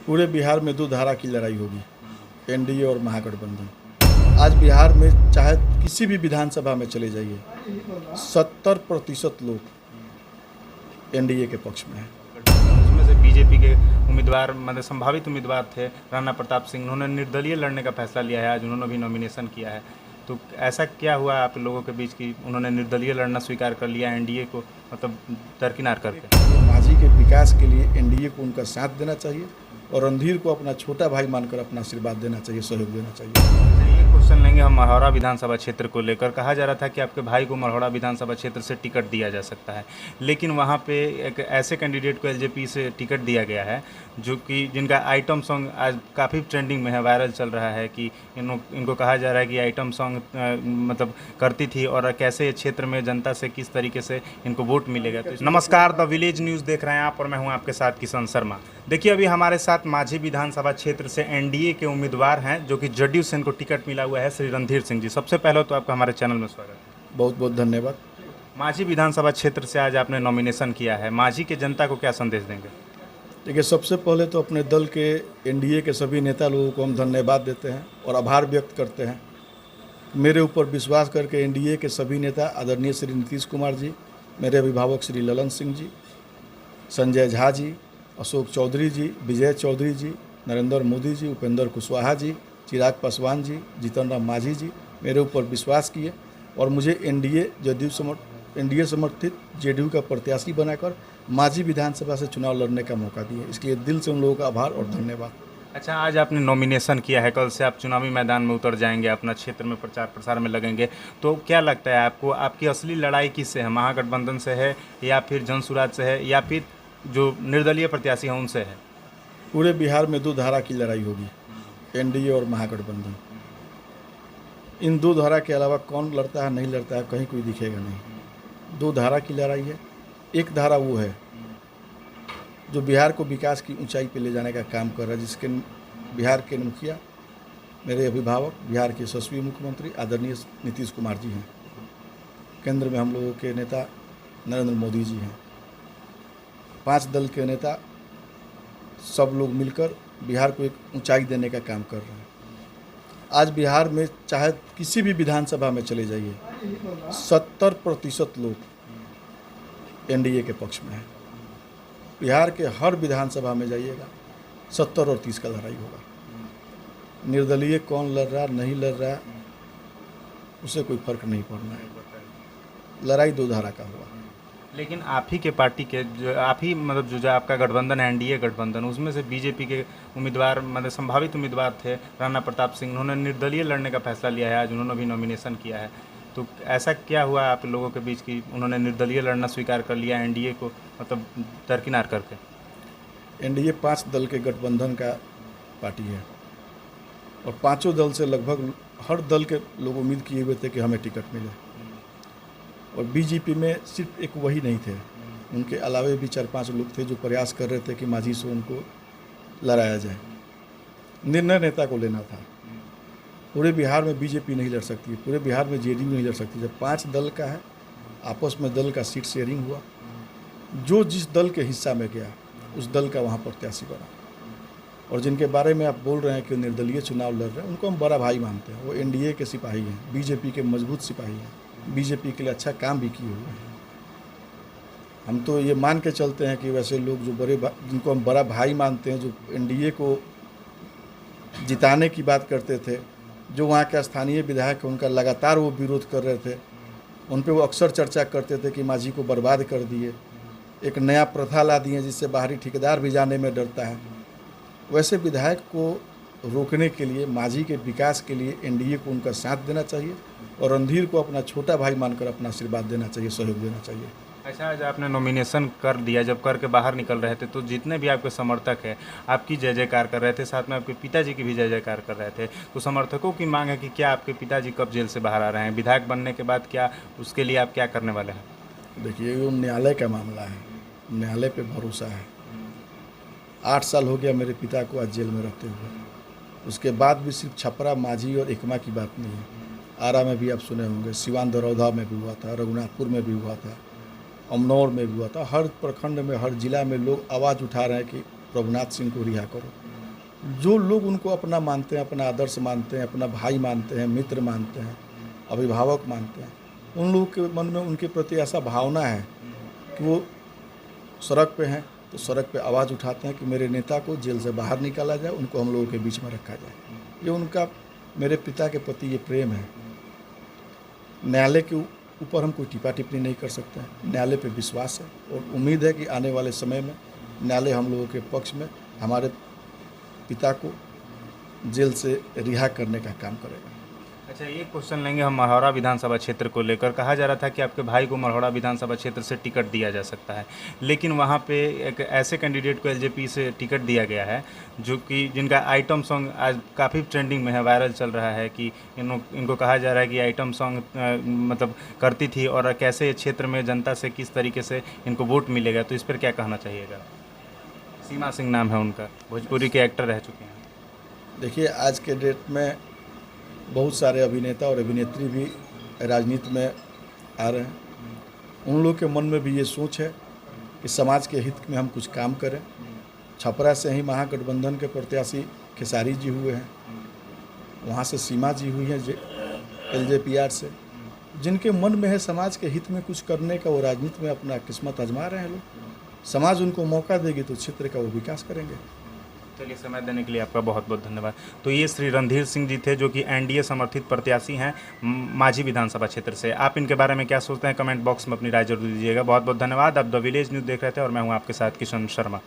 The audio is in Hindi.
पूरे बिहार में दो धारा की लड़ाई होगी, एनडीए और महागठबंधन। आज बिहार में चाहे किसी भी विधानसभा में चले जाइए, 70% लोग एनडीए के पक्ष में हैं। उसमें से बीजेपी के उम्मीदवार मतलब संभावित उम्मीदवार थे राणा प्रताप सिंह, उन्होंने निर्दलीय लड़ने का फैसला लिया है। आज उन्होंने भी नॉमिनेशन किया है, तो ऐसा क्या हुआ आप लोगों के बीच कि उन्होंने निर्दलीय लड़ना स्वीकार कर लिया एनडीए को मतलब दरकिनार करके? मांझी के विकास के लिए एनडीए को उनका साथ देना चाहिए और रणधीर को अपना छोटा भाई मानकर अपना आशीर्वाद देना चाहिए, सहयोग देना चाहिए। ये क्वेश्चन लेंगे हम मढ़ौरा विधानसभा क्षेत्र को लेकर। कहा जा रहा था कि आपके भाई को मढ़ौरा विधानसभा क्षेत्र से टिकट दिया जा सकता है, लेकिन वहाँ पे एक ऐसे कैंडिडेट को एलजेपी से टिकट दिया गया है जो कि जिनका आइटम सॉन्ग आज काफ़ी ट्रेंडिंग में है, वायरल चल रहा है कि इनको कहा जा रहा है कि आइटम सॉन्ग मतलब करती थी और कैसे क्षेत्र में जनता से किस तरीके से इनको वोट मिलेगा। तो नमस्कार, द विलेज न्यूज़ देख रहे हैं आप और मैं हूँ आपके साथ किशन शर्मा। देखिए, अभी हमारे साथ मांझी विधानसभा क्षेत्र से एनडीए के उम्मीदवार हैं जो कि जदयू से इनको टिकट मिला हुआ है, श्री रणधीर सिंह जी। सबसे पहले तो आपका हमारे चैनल में स्वागत है। बहुत बहुत धन्यवाद। मांझी विधानसभा क्षेत्र से आज आपने नॉमिनेशन किया है, मांझी के जनता को क्या संदेश देंगे? देखिए, सबसे पहले तो अपने दल के एनडीए के सभी नेता लोगों को हम धन्यवाद देते हैं और आभार व्यक्त करते हैं। मेरे ऊपर विश्वास करके एनडीए के सभी नेता आदरणीय श्री नीतीश कुमार जी, मेरे अभिभावक श्री ललन सिंह जी, संजय झा जी, अशोक चौधरी जी, विजय चौधरी जी, नरेंद्र मोदी जी, उपेंद्र कुशवाहा जी, चिराग पासवान जी, जीतन राम मांझी जी मेरे ऊपर विश्वास किए और मुझे एनडीए समर्थित जेडीयू का प्रत्याशी बनाकर मांझी विधानसभा से चुनाव लड़ने का मौका दिए। इसके लिए दिल से उन लोगों का आभार और धन्यवाद। अच्छा, आज आपने नॉमिनेशन किया है, कल से आप चुनावी मैदान में उतर जाएंगे, अपना क्षेत्र में प्रचार प्रसार में लगेंगे, तो क्या लगता है आपको, आपकी असली लड़ाई किससे है? महागठबंधन से है या फिर जनसुराज से है या फिर जो निर्दलीय प्रत्याशी हैं उनसे है? पूरे बिहार में दो धारा की लड़ाई होगी, एनडीए और महागठबंधन। इन दो धारा के अलावा कौन लड़ता है नहीं लड़ता है कहीं कोई दिखेगा नहीं। दो धारा की लड़ाई है। एक धारा वो है जो बिहार को विकास की ऊंचाई पे ले जाने का काम कर रहा है, जिसके बिहार के मुखिया, मेरे अभिभावक, बिहार के यशस्वी मुख्यमंत्री आदरणीय नीतीश कुमार जी हैं। केंद्र में हम लोगों के नेता नरेंद्र मोदी जी हैं। 5 दल के नेता सब लोग मिलकर बिहार को एक ऊंचाई देने का काम कर रहे हैं। आज बिहार में चाहे किसी भी विधानसभा में चले जाइए, 70% लोग एनडीए के पक्ष में हैं। बिहार के हर विधानसभा में जाइएगा, 70 और 30 का लड़ाई होगा। निर्दलीय कौन लड़ रहा नहीं लड़ रहा उससे कोई फर्क नहीं पड़ना है। लड़ाई दो धारा का हुआ। लेकिन आप ही के पार्टी के जो आप ही मतलब जो आपका गठबंधन है एनडीए गठबंधन, उसमें से बीजेपी के उम्मीदवार मतलब संभावित उम्मीदवार थे राणा प्रताप सिंह, उन्होंने निर्दलीय लड़ने का फैसला लिया है। आज उन्होंने भी नॉमिनेशन किया है, तो ऐसा क्या हुआ आप लोगों के बीच कि उन्होंने निर्दलीय लड़ना स्वीकार कर लिया एनडीए को मतलब दरकिनार करके? एनडीए 5 दल के गठबंधन का पार्टी है और पांचों दल से लगभग हर दल के लोग उम्मीद किए हुए थे कि हमें टिकट मिले। और बीजेपी में सिर्फ एक वही नहीं थे, उनके अलावे भी 4-5 लोग थे जो प्रयास कर रहे थे कि मांझी से उनको लड़ाया जाए। निर्णय नेता को लेना था। पूरे बिहार में बीजेपी नहीं लड़ सकती, पूरे बिहार में जेडीयू नहीं लड़ सकती। जब 5 दल का है, आपस में दल का सीट शेयरिंग हुआ, जो जिस दल के हिस्सा में गया उस दल का वहाँ प्रत्याशी बना। और जिनके बारे में आप बोल रहे हैं कि निर्दलीय चुनाव लड़ रहे हैं, उनको हम बड़ा भाई मानते हैं। वो एनडीए के सिपाही हैं, बीजेपी के मजबूत सिपाही हैं, बीजेपी के लिए अच्छा काम भी किए हुए हैं। हम तो ये मान के चलते हैं कि वैसे लोग जो जिनको हम बड़ा भाई मानते हैं, जो एनडीए को जिताने की बात करते थे, जो वहाँ के स्थानीय विधायक उनका लगातार वो विरोध कर रहे थे, उन पे वो अक्सर चर्चा करते थे कि मांझी को बर्बाद कर दिए, एक नया प्रथा ला दिए जिससे बाहरी ठेकेदार भी जाने में डरता है। वैसे विधायक को रोकने के लिए, मांझी के विकास के लिए एनडीए को उनका साथ देना चाहिए और रणधीर को अपना छोटा भाई मानकर अपना आशीर्वाद देना चाहिए, सहयोग देना चाहिए। अच्छा, आज आपने नॉमिनेशन कर दिया, जब करके बाहर निकल रहे थे तो जितने भी आपके समर्थक हैं आपकी जय जयकार कर रहे थे, साथ में आपके पिताजी की भी जय जयकार कर रहे थे। तो समर्थकों की मांग है कि क्या आपके पिताजी कब जेल से बाहर आ रहे हैं, विधायक बनने के बाद क्या उसके लिए आप क्या करने वाले हैं? देखिए, ये न्यायालय का मामला है, न्यायालय पे भरोसा है। 8 साल हो गया मेरे पिता को आज जेल में रहते हुए। उसके बाद भी सिर्फ छपरा, मांझी और एकमा की बात नहीं है। आरा में भी आप सुने होंगे, सिवान दरौदा में भी हुआ था, रघुनाथपुर में भी हुआ था, अमनौर में भी हुआ था। हर प्रखंड में, हर जिला में लोग आवाज़ उठा रहे हैं कि प्रभुनाथ सिंह को रिहा करो। जो लोग उनको अपना मानते हैं, अपना आदर्श मानते हैं, अपना भाई मानते हैं, मित्र मानते हैं, अभिभावक मानते हैं, उन लोगों के मन में उनके प्रति ऐसा भावना है कि वो सड़क पे हैं तो सड़क पे आवाज़ उठाते हैं कि मेरे नेता को जेल से बाहर निकाला जाए, उनको हम लोगों के बीच में रखा जाए। ये उनका मेरे पिता के प्रति ये प्रेम है। न्यायालय के ऊपर हम कोई टिप्पा टिप्पणी नहीं कर सकते हैं। न्यायालय पे विश्वास है और उम्मीद है कि आने वाले समय में न्यायालय हम लोगों के पक्ष में हमारे पिता को जेल से रिहा करने का काम करेगा। अच्छा, ये क्वेश्चन लेंगे हम मढ़ौरा विधानसभा क्षेत्र को लेकर। कहा जा रहा था कि आपके भाई को मढ़ौरा विधानसभा क्षेत्र से टिकट दिया जा सकता है, लेकिन वहाँ पे एक ऐसे कैंडिडेट को एलजेपी से टिकट दिया गया है जो कि जिनका आइटम सॉन्ग आज काफ़ी ट्रेंडिंग में है, वायरल चल रहा है कि इनको कहा जा रहा है कि आइटम सॉन्ग मतलब करती थी और कैसे क्षेत्र में जनता से किस तरीके से इनको वोट मिलेगा, तो इस पर क्या कहना चाहिएगा? सीमा सिंह नाम है उनका, भोजपुरी के एक्टर रह चुके हैं। देखिए, आज के डेट में बहुत सारे अभिनेता और अभिनेत्री भी राजनीति में आ रहे हैं। उन लोग के मन में भी ये सोच है कि समाज के हित में हम कुछ काम करें। छपरा से ही महागठबंधन के प्रत्याशी खेसारी जी हुए हैं, वहाँ से सीमा जी हुई हैं एलजेपीआर से, जिनके मन में है समाज के हित में कुछ करने का। वो राजनीति में अपना किस्मत आजमा रहे हैं लोग। समाज उनको मौका देगी तो क्षेत्र का वो विकास करेंगे। चलिए, समय देने के लिए आपका बहुत बहुत धन्यवाद। तो ये श्री रणधीर सिंह जी थे जो कि एनडीए समर्थित प्रत्याशी हैं माझी विधानसभा क्षेत्र से। आप इनके बारे में क्या सोचते हैं, कमेंट बॉक्स में अपनी राय जरूर दीजिएगा। बहुत बहुत धन्यवाद। आप द विलेज न्यूज़ देख रहे थे और मैं हूं आपके साथ किशन शर्मा।